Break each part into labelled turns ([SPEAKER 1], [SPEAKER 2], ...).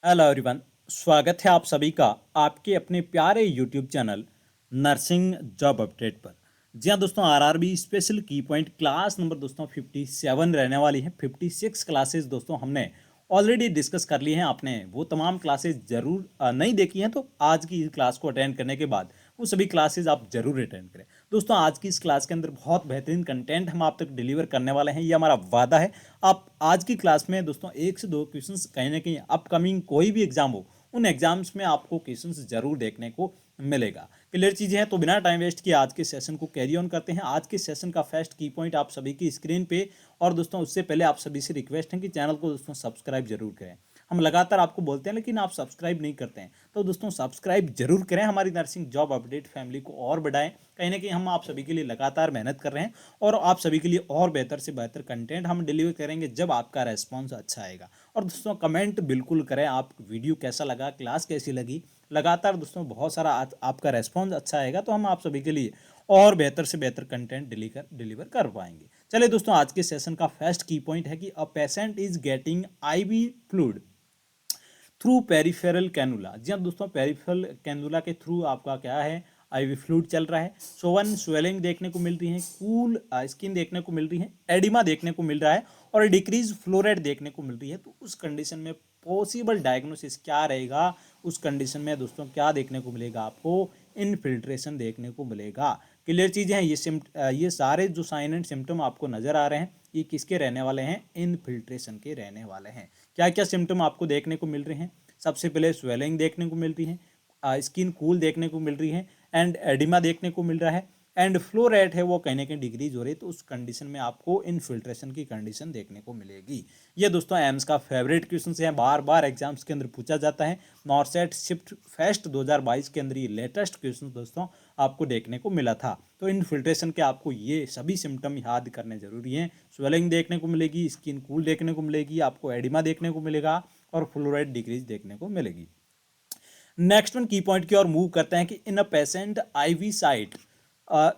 [SPEAKER 1] Hello everyone. स्वागत है आप सभी का आपके अपने प्यारे YouTube channel nursing job update पर। जी हाँ दोस्तों, आरआरबी स्पेशल की पॉइंट क्लास नंबर दोस्तों 57 रहने वाली है। 56 क्लासेस दोस्तों हमने ऑलरेडी डिस्कस कर ली हैं। आपने वो तमाम क्लासेस जरूर नहीं देखी हैं तो आज की इस क्लास को अटेंड करने के बाद वो सभी क्लासेस आप जरूर अटेंड करें। दोस्तों आज की इस क्लास के अंदर बहुत बेहतरीन कंटेंट हम आप तक डिलीवर करने वाले हैं, ये हमारा वादा है। आप आज की क्लास में दोस्तों एक से दो क्वेश्चंस कहीं ना कहीं अपकमिंग कोई भी एग्जाम हो उन एग्जाम्स में आपको क्वेश्चंस जरूर देखने को मिलेगा। क्लियर चीजें हैं तो बिना टाइम वेस्ट किए आज के सेशन को कैरी ऑन करते हैं। आज के सेशन का फर्स्ट की पॉइंट आप सभी की स्क्रीन पे, और दोस्तों उससे पहले आप सभी से रिक्वेस्ट है कि चैनल को दोस्तों सब्सक्राइब जरूर करें। हम लगातार आपको बोलते हैं लेकिन आप सब्सक्राइब नहीं करते हैं, तो दोस्तों सब्सक्राइब जरूर करें। हमारी नर्सिंग जॉब अपडेट फैमिली को और बढ़ाएं। कहीं ना कहीं हम आप सभी के लिए लगातार मेहनत कर रहे हैं और आप सभी के लिए और बेहतर से बेहतर कंटेंट हम डिलीवर करेंगे जब आपका रेस्पॉन्स अच्छा आएगा। और दोस्तों कमेंट बिल्कुल करें, आप वीडियो कैसा लगा, क्लास कैसी लगी। लगातार दोस्तों बहुत सारा आपका रेस्पॉन्स अच्छा आएगा तो हम आप सभी के लिए और बेहतर से बेहतर कंटेंट डिलीवर कर पाएंगे। चलिए दोस्तों, आज के सेशन का फर्स्ट की पॉइंट है कि a patient is getting IV fluid through peripheral cannula. जी हाँ दोस्तों, पेरिफेरल कैनुला के थ्रू आपका क्या है, आईवी फ्लूइड चल रहा है। सोवन स्वेलिंग देखने को मिल रही है, कूल स्किन देखने को मिल रही है, एडिमा देखने को मिल रहा है और डिक्रीज फ्लोराइड देखने को मिल रही है। तो उस कंडीशन में पॉसिबल डायग्नोसिस क्या रहेगा, उस कंडीशन में दोस्तों क्या देखने को मिलेगा, आपको इनफिल्ट्रेशन देखने को मिलेगा। क्लियर चीज़ें हैं, ये सारे जो साइन एंड सिम्टम आपको नजर आ रहे हैं ये किसके रहने वाले हैं, इनफिल्ट्रेशन के रहने वाले हैं। क्या क्या सिम्टम आपको देखने को मिल रहे हैं, सबसे पहले स्वेलिंग देखने को मिलती है, स्किन कूल देखने को मिल रही है एंड एडिमा देखने को मिल रहा है एंड फ्लो रेट है वो कहीं ना कहीं डिक्रीज हो रही है। तो उस कंडीशन में आपको इनफिल्ट्रेशन की कंडीशन देखने को मिलेगी। ये दोस्तों एम्स का फेवरेट क्वेश्चन है, बार बार एग्जाम्स के अंदर पूछा जाता है। नॉर्सेट शिफ्ट फेस्ट 2022 के अंदर ये लेटेस्ट क्वेश्चन दोस्तों आपको देखने को मिला था। तो इनफिल्ट्रेशन के आपको ये सभी सिम्टम याद करने जरूरी हैं। स्वेलिंग देखने को मिलेगी, स्किन कूल देखने को मिलेगी, आपको एडिमा देखने को मिलेगा और फ्लोराइड डिक्रीज देखने को मिलेगी। नेक्स्ट वन की पॉइंट की ओर मूव करते हैं कि in a patient IV site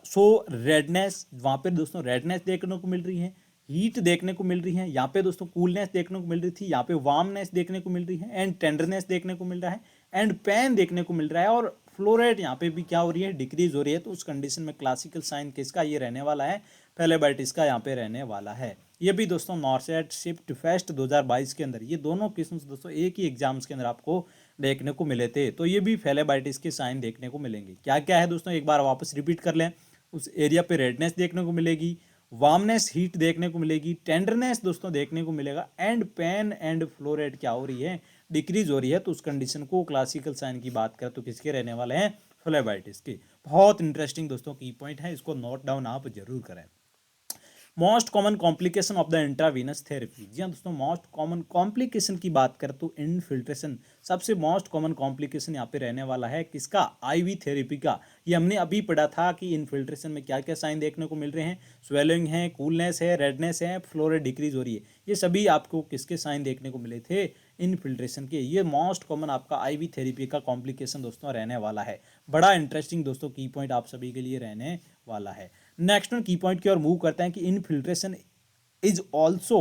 [SPEAKER 1] so redness, वहां पे दोस्तों रेडनेस देखने को मिल रही है, हीट देखने को मिल रही है, यहाँ पे दोस्तों कूलनेस देखने को मिल रही थी, यहाँ पे वार्मनेस देखने को मिल रही है एंड टेंडरनेस देखने को मिल रहा है एंड पेन देखने को मिल रहा है और फ्लोराइड यहाँ पे भी क्या हो रही है, डिक्रीज हो रही है। तो उस कंडीशन में क्लासिकल साइन किसका ये रहने वाला है, फेलेबाइटिस का यहाँ पे रहने वाला है। ये भी दोस्तों नॉर्सेट शिफ्ट फेस्ट 2022 के अंदर ये दोनों क्वेश्चंस दोस्तों एक ही एग्जाम्स के अंदर आपको देखने को मिले थे। तो ये भी फेलेबाइटिस के साइन देखने को मिलेंगे। क्या क्या है दोस्तों, एक बार वापस रिपीट कर लें। उस एरिया पे रेडनेस देखने को मिलेगी, वार्मनेस हीट देखने को मिलेगी, टेंडरनेस दोस्तों देखने को मिलेगा and pen and flow rate क्या हो रही है, डिक्रीज हो रही है। तो उस कंडीशन को क्लासिकल साइन की बात करें तो किसके रहने वाले हैं, फ्लेबाइटिस के। बहुत इंटरेस्टिंग दोस्तों की पॉइंट है, इसको नोट डाउन आप जरूर करें। Most common complication of the intravenous therapy. जी हाँ दोस्तों, मोस्ट कॉमन कॉम्प्लिकेशन की बात करें तो इनफिल्ट्रेशन सबसे मोस्ट कॉमन कॉम्प्लिकेशन यहाँ पे रहने वाला है किसका, आईवी थेरेपी का। ये हमने अभी पढ़ा था कि इनफिल्ट्रेशन में क्या क्या साइन देखने को मिल रहे हैं, स्वेलिंग है, कूलनेस है, रेडनेस है, फ्लोराइड डिक्रीज हो रही है। ये सभी आपको किसके साइन देखने को मिले थे, इनफिल्ट्रेशन के। ये मोस्ट कॉमन आपका आईवी थेरेपी का कॉम्प्लिकेशन दोस्तों रहने वाला है। बड़ा इंटरेस्टिंग दोस्तों की पॉइंट आप सभी के लिए रहने वाला है। नेक्स्ट वन की पॉइंट की ओर मूव करते हैं कि is also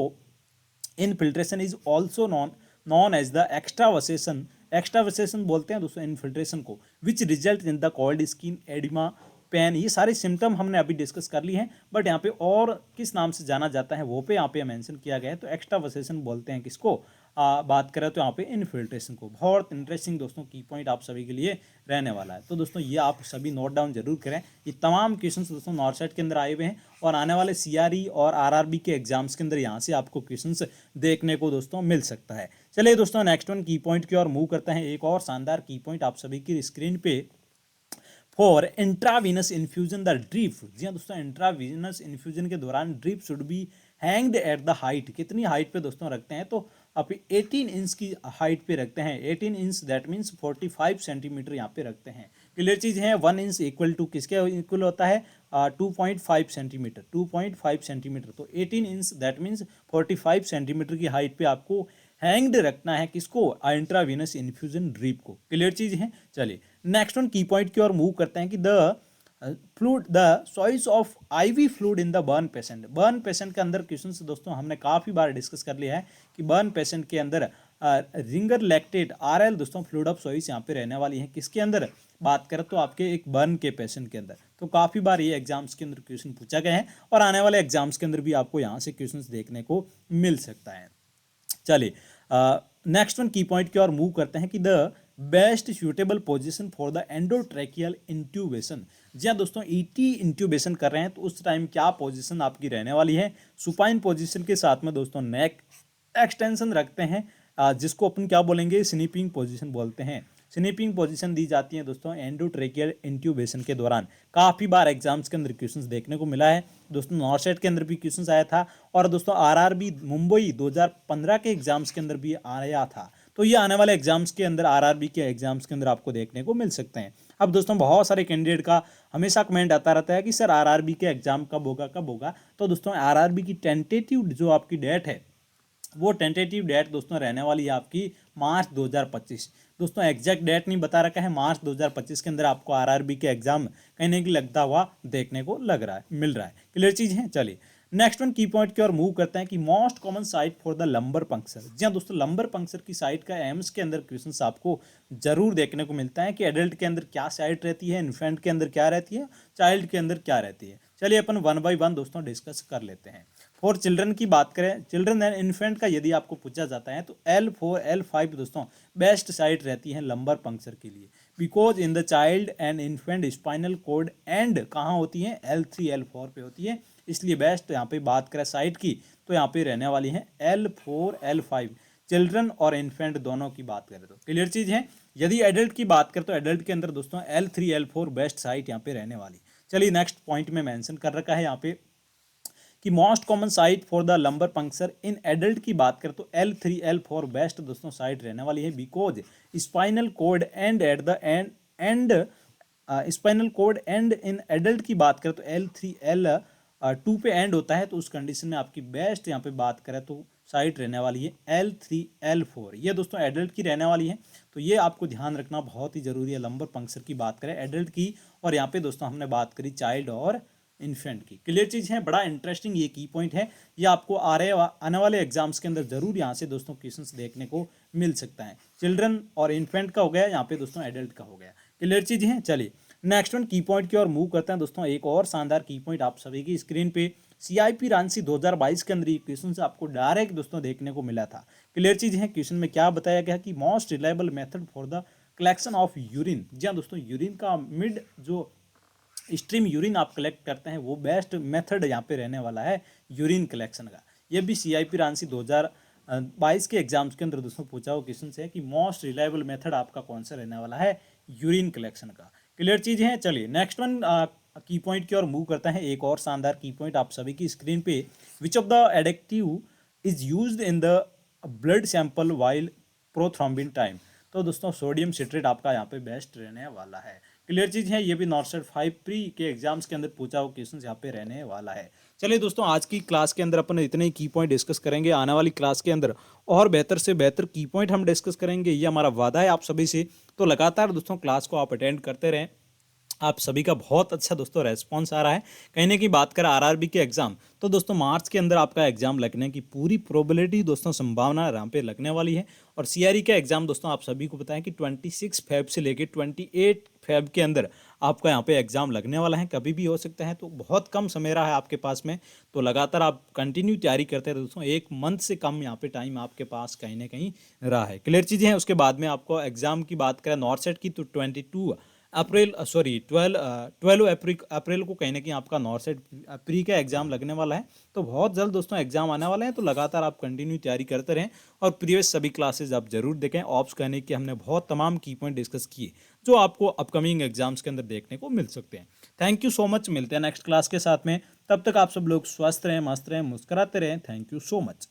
[SPEAKER 1] infiltration is also known as the extravasation. Extravasation बोलते हैं दोस्तों इनफिल्ट्रेशन को, which result in the cold skin, oedema, pain. ये सारे सिम्टम हमने अभी डिस्कस कर लिए हैं, बट यहाँ पे और किस नाम से जाना जाता है वो पे यहाँ पे मेंशन किया गया है। तो एक्स्ट्रावसेशन बोलते हैं किसको, बात करें तो यहाँ पे इनफिल्ट्रेशन को। बहुत इंटरेस्टिंग दोस्तों की पॉइंट आप सभी के लिए रहने वाला है। तो दोस्तों ये आप सभी नोट डाउन जरूर करें। ये तमाम क्वेश्चंस दोस्तों नॉर्सेट के अंदर आए हुए हैं और आने वाले सीआरई और आरआरबी के एग्जाम्स के अंदर यहाँ से आपको क्वेश्चंस देखने को दोस्तों मिल सकता है। चलिए दोस्तों नेक्स्ट वन की पॉइंट की ओर मूव करते हैं। एक और शानदार की पॉइंट आप सभी की स्क्रीन पे, for intravenous infusion the drip. जी हाँ दोस्तों, इंट्रावीनस इन्फ्यूजन के दौरान drip should be hanged at the height. कितनी हाइट पे दोस्तों रखते हैं, तो आप 18 इंच की हाइट पे रखते हैं। 18 इंच दैट मीन्स 45 सेंटीमीटर यहाँ पे रखते हैं। क्लियर चीज है, 1 इंच इक्वल टू किसके इक्वल होता है, 2.5 सेंटीमीटर। 2.5 सेंटीमीटर तो 18 इंच दैट मीन्स 45 सेंटीमीटर की हाइट पे आपको हैंग्ड रखना है किसको, इंट्रावीनस इन्फ्यूजन ड्रिप को। क्लियर चीज है। चलिए नेक्स्ट वन की पॉइंट की ओर मूव करते हैं कि the choice of IV fluid in the burn patient. Burn patient के अंदर क्वेश्चन दोस्तों हमने काफी बार डिस्कस कर लिया है कि बर्न पेशेंट के अंदर रिंगर लैक्टेट RL दोस्तों फ्लूइड ऑफ चॉइस यहाँ पे रहने वाली है किसके अंदर बात करें तो आपके एक बर्न के पेशेंट के अंदर। तो काफ़ी बार ये एग्जाम्स के अंदर क्वेश्चन पूछा गया है और आने वाले एग्जाम्स के अंदर भी आपको यहाँ से क्वेश्चन देखने को मिल सकता है। चलिए नेक्स्ट वन की पॉइंट की ओर मूव करते हैं कि the best suitable position for the endotracheal intubation. जी हाँ दोस्तों, ईटी इंट्यूबेशन कर रहे हैं तो उस टाइम क्या पोजीशन आपकी रहने वाली है। सुपाइन पोजीशन के साथ में दोस्तों नेक एक्सटेंशन रखते हैं, जिसको अपन क्या बोलेंगे, स्नीपिंग पोजीशन बोलते हैं। स्नीपिंग पोजीशन दी जाती है दोस्तों एंडोट्रेकियल इंट्यूबेशन के दौरान। काफ़ी बार एग्जाम्स के अंदर क्वेश्चंस देखने को मिला है दोस्तों, नॉर्सेट के अंदर भी क्वेश्चंस आया था और दोस्तों आरआरबी मुंबई 2015 के एग्जाम्स के अंदर भी आया था। तो ये आने वाले एग्जाम्स के अंदर आरआरबी के एग्जाम्स के अंदर आपको देखने को मिल सकते हैं। अब दोस्तों बहुत सारे कैंडिडेट का हमेशा कमेंट आता रहता है कि सर आरआरबी के एग्जाम कब होगा कब होगा। तो दोस्तों आरआरबी की टेंटेटिव जो आपकी डेट है वो टेंटेटिव डेट दोस्तों रहने वाली है आपकी मार्च 2025। दोस्तों एग्जैक्ट डेट नहीं बता रखा है, मार्च 2025 के अंदर आपको आरआरबी के एग्जाम कहीं ना कहीं लगता हुआ देखने को लग रहा है, मिल रहा है। क्लियर चीज है। चलिए नेक्स्ट वन की पॉइंट की ओर मूव करते हैं कि most common site for the lumbar puncture. जी हाँ दोस्तों, लंबर पंक्चर की साइट का एम्स के अंदर क्वेश्चन आपको जरूर देखने को मिलता है कि एडल्ट के अंदर क्या साइट रहती है, इन्फेंट के अंदर क्या रहती है, चाइल्ड के अंदर क्या रहती है। चलिए अपन वन बाय वन दोस्तों डिस्कस कर लेते हैं। फॉर चिल्ड्रन की बात करें, चिल्ड्रन एंड इन्फेंट का यदि आपको पूछा जाता है तो L4 L5 दोस्तों बेस्ट साइट रहती है लंबर पंक्चर के लिए, because in the child and infant spinal cord and कहाँ होती है, L3 L4 पे होती है। इसलिए बेस्ट यहाँ पे बात करें साइट की तो यहाँ पे रहने वाली है L4 L5, चिल्ड्रन और इन्फेंट दोनों की बात करें तो। क्लियर चीज है। यदि एडल्ट की बात करें तो एडल्ट के अंदर दोस्तों L3 L4 बेस्ट साइट यहाँ पे रहने वाली। चलिए नेक्स्ट पॉइंट में मेंशन कर रखा है यहाँ पे कि most common site for the lumbar puncture in adult की बात करें तो L3 L4 बेस्ट दोस्तों साइट रहने वाली है, because spinal cord end at the end spinal cord end in adult की बात करें तो L3 L2 पे एंड होता है, तो उस कंडीशन में आपकी बेस्ट यहाँ पे बात करें तो साइट रहने वाली है L3 L4। ये दोस्तों एडल्ट की रहने वाली है, तो ये आपको ध्यान रखना बहुत ही जरूरी है। लंबर पंक्चर की बात करें एडल्ट की, और यहाँ पे दोस्तों हमने बात करी चाइल्ड और इन्फेंट की। क्लियर चीज है। बड़ा इंटरेस्टिंग ये की पॉइंट है, ये आपको आने वाले एग्जाम्स के अंदर जरूर यहाँ से दोस्तों क्वेश्चंस देखने को मिल सकता है। चिल्ड्रन और इन्फेंट का हो गया, यहाँ पे दोस्तों एडल्ट का हो गया। क्लियर चीज है। चलिए नेक्स्ट वन की पॉइंट की ओर मूव करते हैं दोस्तों। एक और शानदार की पॉइंट आप सभी की स्क्रीन पे CIP रांची 2022 के अंदर ये क्वेश्चन से आपको डायरेक्ट दोस्तों देखने को मिला था। क्लियर चीज है। क्वेश्चन में क्या बताया गया कि most reliable method for the collection of urine. जी हाँ दोस्तों, यूरिन का मिड जो स्ट्रीम यूरिन आप कलेक्ट करते हैं वो बेस्ट मेथड यहाँ पे रहने वाला है यूरिन कलेक्शन का। ये भी CIP रांची 2022 के एग्जाम्स के अंदर दोस्तों पूछा हुआ क्वेश्चन है कि मोस्ट रिलायबल मेथड आपका कौन सा रहने वाला है यूरिन कलेक्शन का। क्लियर चीज है। चलिए नेक्स्ट वन की पॉइंट की ओर मूव करता है। एक और शानदार की पॉइंट आप सभी की स्क्रीन पे, which of the addictive is used in the blood sample while prothrombin time. तो दोस्तों सोडियम सिट्रेट आपका यहाँ पे बेस्ट रहने वाला है। क्लियर चीज है। ये भी नॉर्सेट 5 प्री के एग्जाम्स के अंदर पूछा हुआ क्वेश्चन यहाँ पे रहने वाला है। चलिए दोस्तों, आज की क्लास के अंदर अपन इतने ही की पॉइंट डिस्कस करेंगे। आने वाली क्लास के अंदर और बेहतर से बेहतर की पॉइंट हम डिस्कस करेंगे, ये हमारा वादा है आप सभी से। तो लगातार दोस्तों क्लास को आप अटेंड करते रहें। आप सभी का बहुत अच्छा दोस्तों रेस्पॉन्स आ रहा है। कहने की बात करें आरआरबी के एग्जाम, तो दोस्तों मार्च के अंदर आपका एग्जाम लगने की पूरी प्रोबेबिलिटी दोस्तों संभावना यहाँ पे लगने वाली है। और CRE का एग्जाम दोस्तों आप सभी को पता है कि 26 फेब से लेके 28 फेब के अंदर आपका यहाँ पे एग्जाम लगने वाला है, कभी भी हो सकता है। तो बहुत कम समय रहा है आपके पास में, तो लगातार आप कंटिन्यू तैयारी करते रहे दोस्तों। एक मंथ से कम यहाँ पे टाइम आपके पास कहीं ना कहीं रहा है। क्लियर चीज़ें हैं। उसके बाद में आपको एग्जाम की बात करें नॉर्सेट की, तो 12 अप्रैल को कहीं ना कहीं आपका नॉर्सेट प्री का एग्जाम लगने वाला है। तो बहुत जल्द दोस्तों एग्जाम आने वाला है, तो लगातार आप कंटिन्यू तैयारी करते रहें और प्रीवियस सभी क्लासेस आप जरूर देखें। ऑप्स कहने की हमने बहुत तमाम की पॉइंट डिस्कस किए जो आपको अपकमिंग एग्जाम्स के अंदर देखने को मिल सकते हैं। Thank you so much. मिलते हैं नेक्स्ट क्लास के साथ में। तब तक आप सब लोग स्वस्थ रहें, मस्त रहें, मुस्कुराते रहें। Thank you so much.